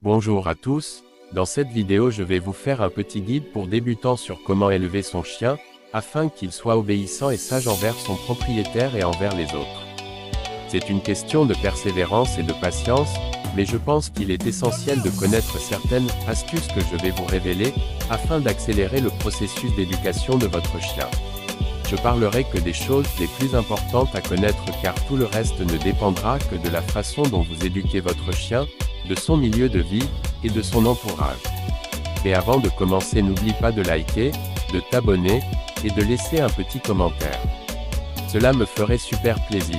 Bonjour à tous, dans cette vidéo je vais vous faire un petit guide pour débutants sur comment élever son chien, afin qu'il soit obéissant et sage envers son propriétaire et envers les autres. C'est une question de persévérance et de patience, mais je pense qu'il est essentiel de connaître certaines astuces que je vais vous révéler, afin d'accélérer le processus d'éducation de votre chien. Je parlerai que des choses les plus importantes à connaître car tout le reste ne dépendra que de la façon dont vous éduquez votre chien, de son milieu de vie, et de son entourage. Et avant de commencer, n'oublie pas de liker, de t'abonner, et de laisser un petit commentaire. Cela me ferait super plaisir.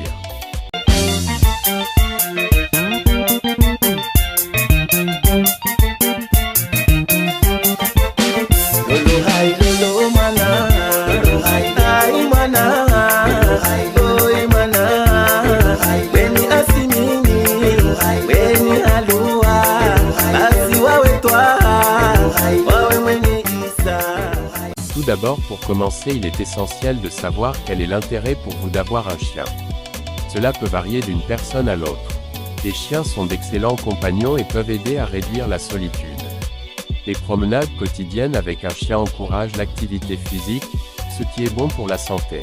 Tout d'abord, pour commencer, il est essentiel de savoir quel est l'intérêt pour vous d'avoir un chien. Cela peut varier d'une personne à l'autre. Les chiens sont d'excellents compagnons et peuvent aider à réduire la solitude. Les promenades quotidiennes avec un chien encouragent l'activité physique, ce qui est bon pour la santé.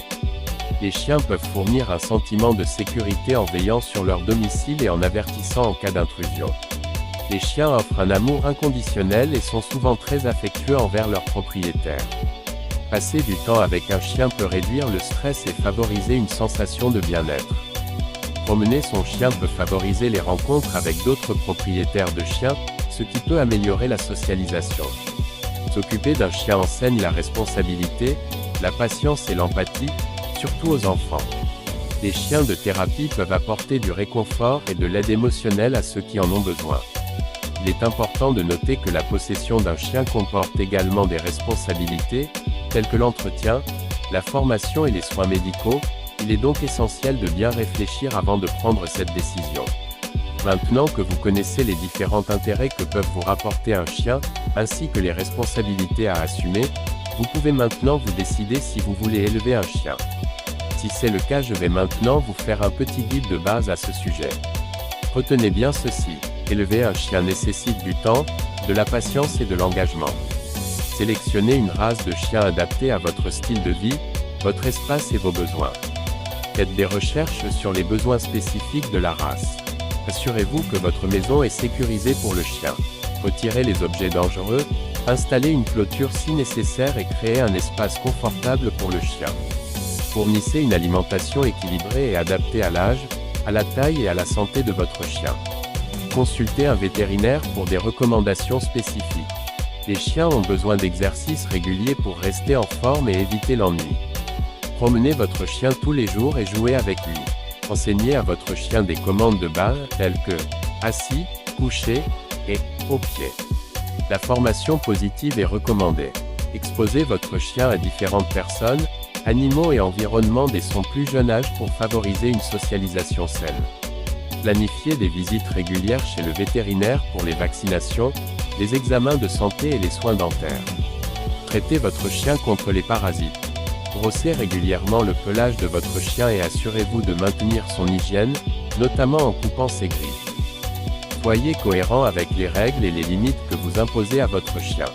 Les chiens peuvent fournir un sentiment de sécurité en veillant sur leur domicile et en avertissant en cas d'intrusion. Les chiens offrent un amour inconditionnel et sont souvent très affectueux envers leurs propriétaires. Passer du temps avec un chien peut réduire le stress et favoriser une sensation de bien-être. Promener son chien peut favoriser les rencontres avec d'autres propriétaires de chiens, ce qui peut améliorer la socialisation. S'occuper d'un chien enseigne la responsabilité, la patience et l'empathie, surtout aux enfants. Les chiens de thérapie peuvent apporter du réconfort et de l'aide émotionnelle à ceux qui en ont besoin. Il est important de noter que la possession d'un chien comporte également des responsabilités, telles que l'entretien, la formation et les soins médicaux. Il est donc essentiel de bien réfléchir avant de prendre cette décision. Maintenant que vous connaissez les différents intérêts que peuvent vous rapporter un chien, ainsi que les responsabilités à assumer, vous pouvez maintenant vous décider si vous voulez élever un chien. Si c'est le cas, je vais maintenant vous faire un petit guide de base à ce sujet. Retenez bien ceci. Élever un chien nécessite du temps, de la patience et de l'engagement. Sélectionnez une race de chien adaptée à votre style de vie, votre espace et vos besoins. Faites des recherches sur les besoins spécifiques de la race. Assurez-vous que votre maison est sécurisée pour le chien. Retirez les objets dangereux, installez une clôture si nécessaire et créez un espace confortable pour le chien. Fournissez une alimentation équilibrée et adaptée à l'âge, à la taille et à la santé de votre chien. Consultez un vétérinaire pour des recommandations spécifiques. Les chiens ont besoin d'exercices réguliers pour rester en forme et éviter l'ennui. Promenez votre chien tous les jours et jouez avec lui. Enseignez à votre chien des commandes de base telles que assis, couché et au pied. La formation positive est recommandée. Exposez votre chien à différentes personnes, animaux et environnements dès son plus jeune âge pour favoriser une socialisation saine. Planifiez des visites régulières chez le vétérinaire pour les vaccinations, les examens de santé et les soins dentaires. Traitez votre chien contre les parasites. Brossez régulièrement le pelage de votre chien et assurez-vous de maintenir son hygiène, notamment en coupant ses griffes. Soyez cohérent avec les règles et les limites que vous imposez à votre chien.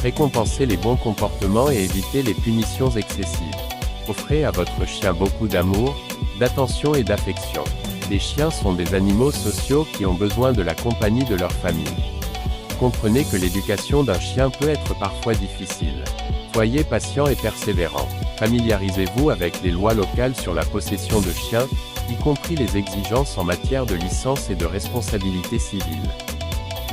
Récompensez les bons comportements et évitez les punitions excessives. Offrez à votre chien beaucoup d'amour, d'attention et d'affection. Les chiens sont des animaux sociaux qui ont besoin de la compagnie de leur famille. Comprenez que l'éducation d'un chien peut être parfois difficile. Soyez patient et persévérant. Familiarisez-vous avec les lois locales sur la possession de chiens, y compris les exigences en matière de licence et de responsabilité civile.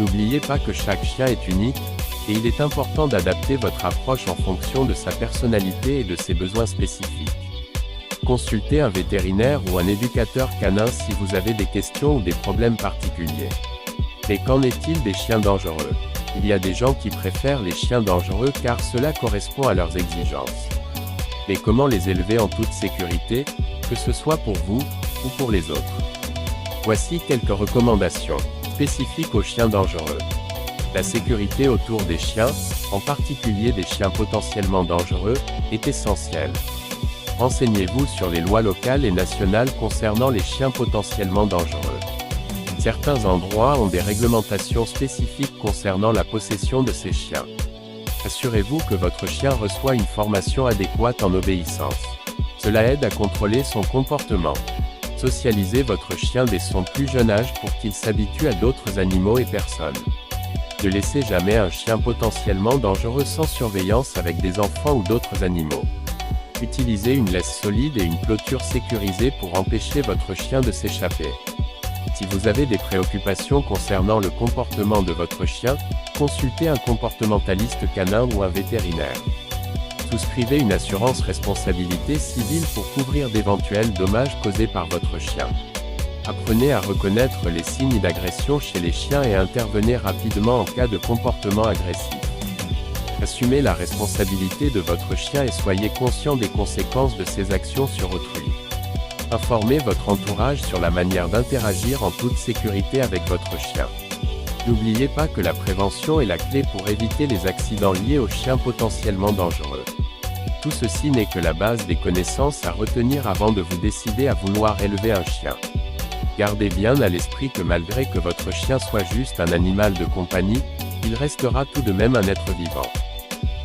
N'oubliez pas que chaque chien est unique, et il est important d'adapter votre approche en fonction de sa personnalité et de ses besoins spécifiques. Consultez un vétérinaire ou un éducateur canin si vous avez des questions ou des problèmes particuliers. Mais qu'en est-il des chiens dangereux? Il y a des gens qui préfèrent les chiens dangereux car cela correspond à leurs exigences. Mais comment les élever en toute sécurité, que ce soit pour vous, ou pour les autres? Voici quelques recommandations spécifiques aux chiens dangereux. La sécurité autour des chiens, en particulier des chiens potentiellement dangereux, est essentielle. Renseignez-vous sur les lois locales et nationales concernant les chiens potentiellement dangereux. Certains endroits ont des réglementations spécifiques concernant la possession de ces chiens. Assurez-vous que votre chien reçoit une formation adéquate en obéissance. Cela aide à contrôler son comportement. Socialisez votre chien dès son plus jeune âge pour qu'il s'habitue à d'autres animaux et personnes. Ne laissez jamais un chien potentiellement dangereux sans surveillance avec des enfants ou d'autres animaux. Utilisez une laisse solide et une clôture sécurisée pour empêcher votre chien de s'échapper. Si vous avez des préoccupations concernant le comportement de votre chien, consultez un comportementaliste canin ou un vétérinaire. Souscrivez une assurance responsabilité civile pour couvrir d'éventuels dommages causés par votre chien. Apprenez à reconnaître les signes d'agression chez les chiens et intervenez rapidement en cas de comportement agressif. Assumez la responsabilité de votre chien et soyez conscient des conséquences de ses actions sur autrui. Informez votre entourage sur la manière d'interagir en toute sécurité avec votre chien. N'oubliez pas que la prévention est la clé pour éviter les accidents liés aux chiens potentiellement dangereux. Tout ceci n'est que la base des connaissances à retenir avant de vous décider à vouloir élever un chien. Gardez bien à l'esprit que malgré que votre chien soit juste un animal de compagnie, il restera tout de même un être vivant.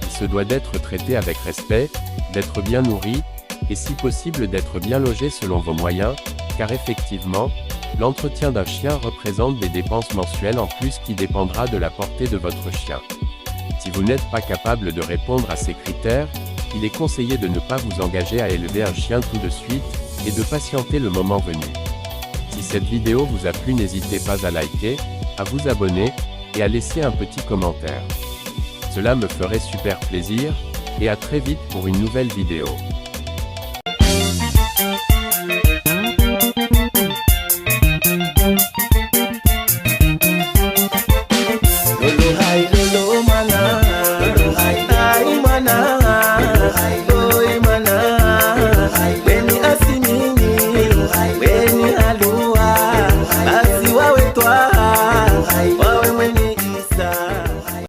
Il se doit d'être traité avec respect, d'être bien nourri, et si possible d'être bien logé selon vos moyens, car effectivement, l'entretien d'un chien représente des dépenses mensuelles en plus qui dépendra de la portée de votre chien. Si vous n'êtes pas capable de répondre à ces critères, il est conseillé de ne pas vous engager à élever un chien tout de suite, et de patienter le moment venu. Si cette vidéo vous a plu, n'hésitez pas à liker, à vous abonner, et à laisser un petit commentaire. Cela me ferait super plaisir, et à très vite pour une nouvelle vidéo.